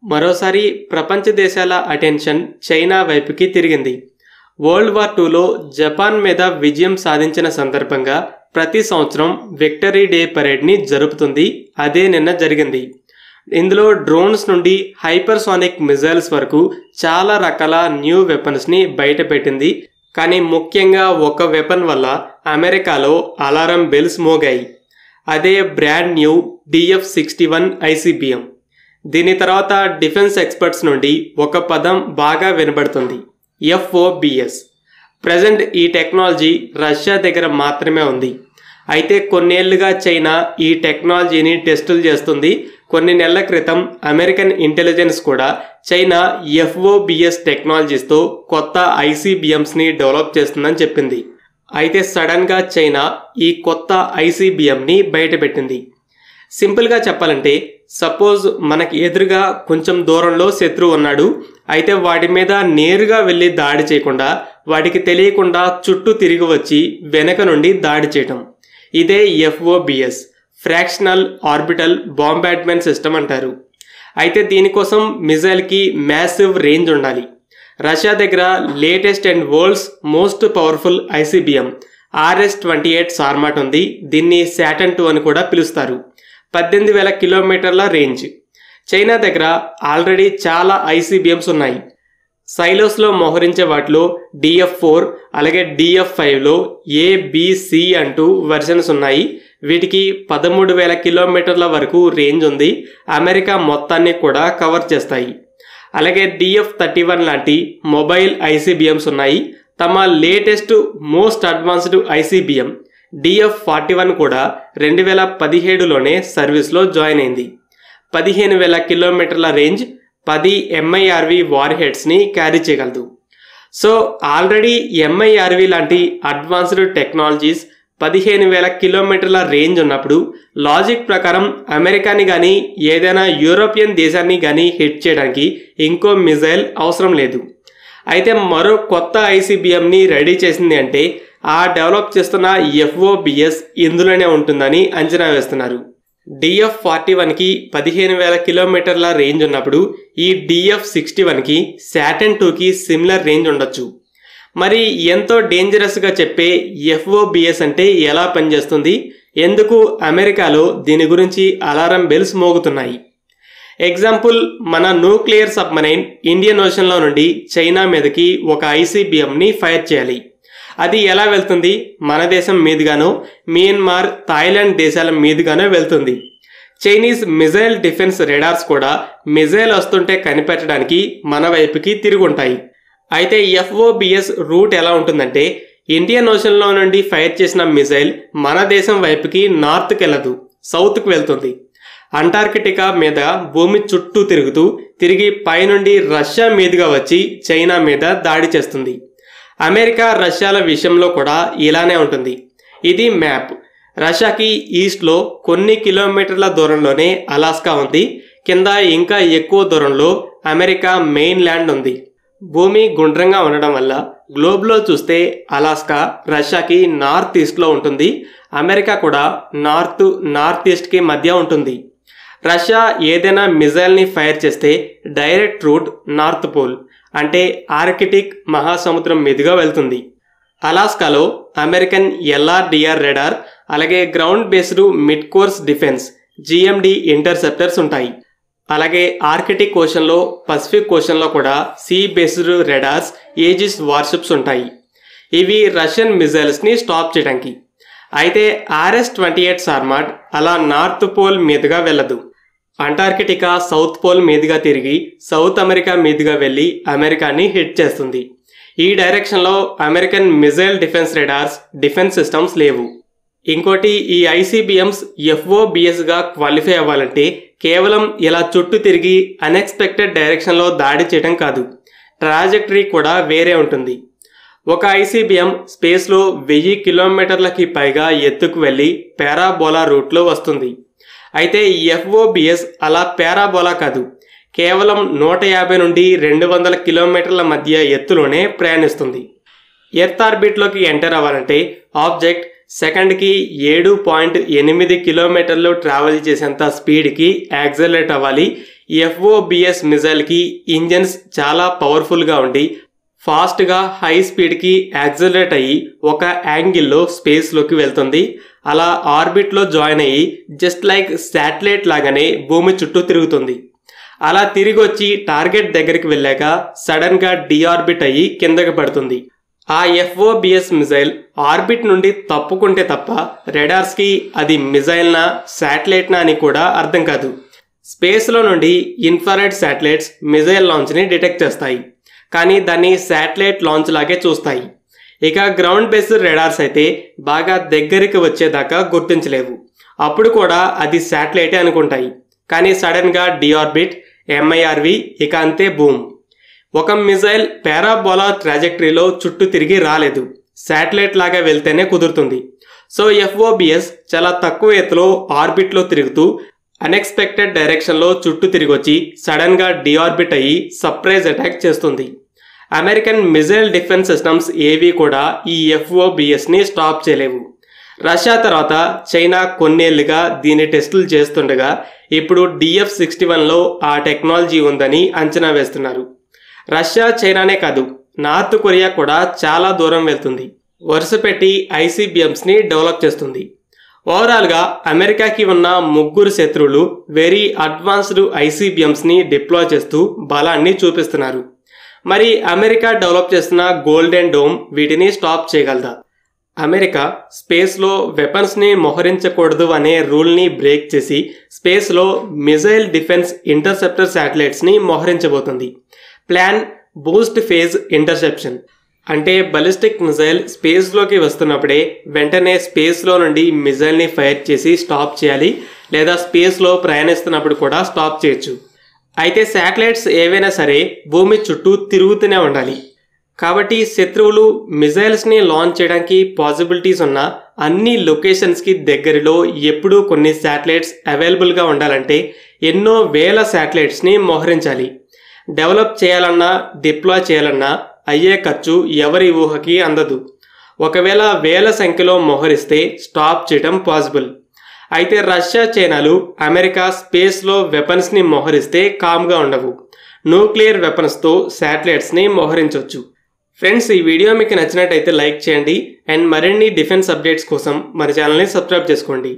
మరోసారి ప్రపంచ దేశాల అటెన్షన్ చైనా వైపుకి తిరిగింది. వరల్డ్ వార్ 2లో జపాన్ మీద విజయం సాధించిన సందర్భంగా ప్రతి సంవత్సరం విక్టరీ డే పరేడ్ని జరుపుతుంది. అదే నిన్న జరిగింది. ఇందులో డ్రోన్స్ నుండి హైపర్సోనిక్ మిజైల్స్ వరకు చాలా రకాల న్యూ వెపన్స్ని బయటపెట్టింది. కానీ ముఖ్యంగా ఒక వెపన్ వల్ల అమెరికాలో అలారం బెల్స్ మోగాయి. అదే బ్రాండ్ న్యూ DF-61 ICBM. దీని తర్వాత డిఫెన్స్ ఎక్స్పర్ట్స్ నుండి ఒక పదం బాగా వినబడుతుంది, FOBS. ప్రజెంట్ ఈ టెక్నాలజీ రష్యా దగ్గర మాత్రమే ఉంది. అయితే కొన్నేళ్లుగా చైనా ఈ టెక్నాలజీని టెస్టులు చేస్తుంది. కొన్ని నెలల క్రితం అమెరికన్ ఇంటెలిజెన్స్ కూడా చైనా FOBS టెక్నాలజీస్తో కొత్త ICBMస్ని డెవలప్ చేస్తుందని చెప్పింది. అయితే సడన్గా చైనా ఈ కొత్త ICBMని బయటపెట్టింది. సింపుల్గా చెప్పాలంటే, సపోజ్ మనకి ఎదురుగా కొంచెం దూరంలో శత్రువు ఉన్నాడు. అయితే వాడి మీద నేరుగా వెళ్ళి దాడి చేయకుండా వాడికి తెలియకుండా చుట్టూ తిరిగి వచ్చి వెనక నుండి దాడి చేయటం. ఇదే FOBS, ఫ్రాక్షనల్ ఆర్బిటల్ బాంబార్డ్మెంట్ సిస్టమ్ అంటారు. అయితే దీనికోసం మిజైల్కి మ్యాసివ్ రేంజ్ ఉండాలి. రష్యా దగ్గర latest and world's most powerful ICBM RS-28 సార్మాట్ ఉంది. దీన్ని Saturn II అని కూడా పిలుస్తారు. 18,000 కిలోమీటర్ల రేంజ్. చైనా దగ్గర ఆల్రెడీ చాలా ICBMs ఉన్నాయి. సైలోస్లో మోహరించే వాటిలో DF-4 అలాగే DF-5లో A, B, C అంటూ వెర్షన్స్ ఉన్నాయి. వీటికి 13,000 కిలోమీటర్ల వరకు రేంజ్ ఉంది. అమెరికా మొత్తాన్ని కూడా కవర్ చేస్తాయి. అలాగే DF-31 లాంటి మొబైల్ ICBMs ఉన్నాయి. తమ latest most advanced ICBM DF-41 కూడా 2017లోనే సర్వీస్లో జాయిన్ అయింది. 15,000 కిలోమీటర్ల రేంజ్, 10 MIRV వార్ హెడ్స్ని క్యారీ చేయగలదు. సో ఆల్రెడీ MIRV లాంటి అడ్వాన్స్డ్ టెక్నాలజీస్ 15,000 కిలోమీటర్ల రేంజ్ ఉన్నప్పుడు లాజిక్ ప్రకారం అమెరికాని కానీ ఏదైనా యూరోపియన్ దేశాన్ని కానీ హిట్ చేయడానికి ఇంకో మిజైల్ అవసరం లేదు. అయితే మరో కొత్త ICBMని రెడీ చేసింది అంటే ఆ డెవలప్ చేస్తున్న FOBS ఇందులోనే ఉంటుందని అంచనా వేస్తున్నారు. DF-41కి 15,000 కిలోమీటర్ల రేంజ్ ఉన్నప్పుడు ఈ DF-61కి Saturn IIకి సిమిలర్ రేంజ్ ఉండొచ్చు. మరి ఎంతో డేంజరస్గా చెప్పే FOBS అంటే ఎలా పనిచేస్తుంది, ఎందుకు అమెరికాలో దీని గురించి అలారం బెల్స్ మోగుతున్నాయి? ఎగ్జాంపుల్, మన న్యూక్లియర్ సబ్మరైన్ ఇండియన్ ఓషన్లో నుండి చైనా మీదకి ఒక ICBMని ఫైర్ చేయాలి. అది ఎలా వెళ్తుంది? మన దేశం మీదుగానో మియన్మార్, థాయిలాండ్ దేశాల మీదుగానో వెళ్తుంది. చైనీస్ మిజైల్ డిఫెన్స్ రెడార్స్ కూడా మిజైల్ వస్తుంటే కనిపెట్టడానికి మన వైపుకి తిరుగుంటాయి. అయితే FOBS రూట్ ఎలా ఉంటుందంటే, ఇండియన్ ఓషన్లో నుండి ఫైర్ చేసిన మిజైల్ మన దేశం వైపుకి నార్త్కి వెళ్ళదు, సౌత్కి వెళ్తుంది. అంటార్కిటికా మీద భూమి చుట్టూ తిరుగుతూ తిరిగి పైనుండి రష్యా మీదుగా వచ్చి చైనా మీద దాడి చేస్తుంది. అమెరికా, రష్యాల విషయంలో కూడా ఇలానే ఉంటుంది. ఇది మ్యాప్. రష్యాకి ఈస్ట్లో కొన్ని కిలోమీటర్ల దూరంలోనే అలాస్కా ఉంది. కింద ఇంకా ఎక్కువ దూరంలో అమెరికా మెయిన్ ల్యాండ్ ఉంది. భూమి గుండ్రంగా ఉండడం వల్ల గ్లోబ్లో చూస్తే అలాస్కా రష్యాకి నార్త్ ఈస్ట్లో ఉంటుంది. అమెరికా కూడా నార్త్ ఈస్ట్కి మధ్య ఉంటుంది. రష్యా ఏదైనా మిజైల్ని ఫైర్ చేస్తే డైరెక్ట్ రూట్ నార్త్ పోల్ అంటే ఆర్కిటిక్ మహాసముద్రం మీదుగా వెళ్తుంది. అలాస్కాలో అమెరికన్ LRDR రెడార్ అలాగే ground based mid course defence GMD interceptors ఉంటాయి. అలాగే ఆర్కిటిక్ ఓషన్లో, పసిఫిక్ ఓషన్లో కూడా sea based radars, Aegis warships ఉంటాయి. ఇవి రష్యన్ మిజైల్స్ని స్టాప్ చేయడానికి. అయితే RS-28 సార్మాట్ అలా నార్త్ పోల్ మీదుగా వెళ్ళదు. అంటార్కిటికా సౌత్ పోల్ మీదుగా తిరిగి సౌత్ అమెరికా మీదుగా వెళ్ళి అమెరికాని హిట్ చేస్తుంది. ఈ డైరెక్షన్లో American missile defence radars, defence systems లేవు. ఇంకోటి, ఈ ICBMs FOBSగా క్వాలిఫై అవ్వాలంటే కేవలం ఇలా చుట్టూ తిరిగి అన్ఎక్స్పెక్టెడ్ డైరెక్షన్లో దాడి చేయడం కాదు, ట్రాజెక్టరీ కూడా వేరే ఉంటుంది. ఒక ICBM స్పేస్లో 1000 కిలోమీటర్లకి పైగా ఎత్తుకు వెళ్ళి పారాబోలా రూట్లో వస్తుంది. అయితే FOBS అలా పారాబోలా కాదు, కేవలం 150 నుండి 200 కిలోమీటర్ల మధ్య ఎత్తులోనే ప్రయాణిస్తుంది. ఎర్త్ ఆర్బిట్లోకి ఎంటర్ అవ్వాలంటే ఆబ్జెక్ట్ సెకండ్కి 7.8 కిలోమీటర్లు ట్రావెల్ చేసేంత స్పీడ్కి యాక్సలరేట్ అవ్వాలి. FOBS మిజైల్కి ఇంజన్స్ చాలా పవర్ఫుల్గా ఉండి ఫాస్ట్గా హై స్పీడ్కి యాక్సిలరేట్ అయ్యి ఒక యాంగిల్లో స్పేస్లోకి వెళ్తుంది. అలా ఆర్బిట్లో జాయిన్ అయ్యి జస్ట్ లైక్ శాటిలైట్ లాగానే భూమి చుట్టూ తిరుగుతుంది. అలా తిరిగి వచ్చి టార్గెట్ దగ్గరికి వెళ్ళాక సడన్గా డిఆర్బిట్ అయ్యి కిందకి పడుతుంది. ఆ FOBS మిజైల్ ఆర్బిట్ నుండి తప్పుకుంటే తప్ప రెడార్స్కి అది మిజైల్నా శాటిలైట్నా అని కూడా అర్థం కాదు. స్పేస్లో నుండి ఇన్ఫ్రారెడ్ శాటిలైట్స్ మిజైల్ లాంచ్ని డిటెక్ట్ చేస్తాయి, కానీ దాన్ని శాటిలైట్ లాంచ్ లాగే చూస్తాయి. ఇక గ్రౌండ్ బేస్డ్ రెడార్స్ అయితే బాగా దగ్గరికి వచ్చేదాకా గుర్తించలేవు. అప్పుడు కూడా అది శాటిలైటే అనుకుంటాయి. కానీ సడన్గా డిఆర్బిట్, MIRV, ఇక అంతే బూమ్. ఒక మిజైల్ పారాబోలా ట్రాజెక్టరీలో చుట్టూ తిరిగి రాలేదు, శాటిలైట్ లాగా వెళ్తేనే కుదురుతుంది. సో FOBS చాలా తక్కువ ఎత్తులో ఆర్బిట్లో తిరుగుతూ అన్ఎక్స్పెక్టెడ్ డైరెక్షన్లో చుట్టూ తిరిగి వచ్చి సడన్గా డిఆర్బిట్ అయ్యి సర్ప్రైజ్ అటాక్ చేస్తుంది. అమెరికన్ మిజైల్ డిఫెన్స్ సిస్టమ్స్ ఏవి కూడా ఈ FOBSని స్టాప్ చేయలేవు. రష్యా తర్వాత చైనా కొన్నేళ్లుగా దీని టెస్టులు చేస్తుండగా ఇప్పుడు DF-61లో ఆ టెక్నాలజీ ఉందని అంచనా వేస్తున్నారు. రష్యా, చైనానే కాదు, నార్త్ కొరియా కూడా చాలా దూరం వెళ్తుంది. వరుసపెట్టి ICBMస్ని డెవలప్ చేస్తుంది. ఓవరాల్గా అమెరికాకి ఉన్న 3 శత్రువులు వెరీ అడ్వాన్స్డ్ ICBMస్ని డిప్లాయ్ చేస్తూ బలాన్ని చూపిస్తున్నారు. మరి అమెరికా డెవలప్ చేస్తున్న గోల్డెన్ డోమ్ వీటిని స్టాప్ చేయగలదా? అమెరికా స్పేస్లో వెపన్స్ని మోహరించకూడదు అనే రూల్ని బ్రేక్ చేసి స్పేస్లో మిజైల్ డిఫెన్స్ ఇంటర్సెప్టర్ శాటిలైట్స్ని మోహరించబోతుంది. ప్లాన్ బూస్ట్ ఫేజ్ ఇంటర్సెప్షన్ అంటే బలిస్టిక్ మిజైల్ స్పేస్లోకి వస్తున్నప్పుడే వెంటనే స్పేస్లో నుండి మిజైల్ని ఫైర్ చేసి స్టాప్ చేయాలి, లేదా స్పేస్లో ప్రయాణిస్తున్నప్పుడు కూడా స్టాప్ చేయొచ్చు. అయితే శాటిలైట్స్ ఏవైనా సరే భూమి చుట్టూ తిరుగుతూనే ఉండాలి. కాబట్టి శత్రువులు మిజైల్స్ని లాంచ్ చేయడానికి పాసిబిలిటీస్ ఉన్న అన్ని లొకేషన్స్కి దగ్గరలో ఎప్పుడూ కొన్ని శాటిలైట్స్ అవైలబుల్గా ఉండాలంటే ఎన్నో వేల శాటిలైట్స్ని మోహరించాలి. డెవలప్ చేయాలన్నా డిప్లాయ్ చేయాలన్నా అయ్యే ఖర్చు ఎవరి ఊహకి అందదు. ఒకవేళ వేల సంఖ్యలో మోహరిస్తే స్టాప్ చేయడం పాసిబుల్. అయితే రష్యా, చైనాలు అమెరికా స్పేస్లో వెపన్స్ని మోహరిస్తే కామ్గా ఉండవు. న్యూక్లియర్ వెపన్స్తో శాటిలైట్స్ని మోహరించవచ్చు. ఫ్రెండ్స్, ఈ వీడియో మీకు నచ్చినట్టయితే లైక్ చేయండి అండ్ మరిన్ని డిఫెన్స్ అప్డేట్స్ కోసం మన ఛానల్ని సబ్స్క్రైబ్ చేసుకోండి.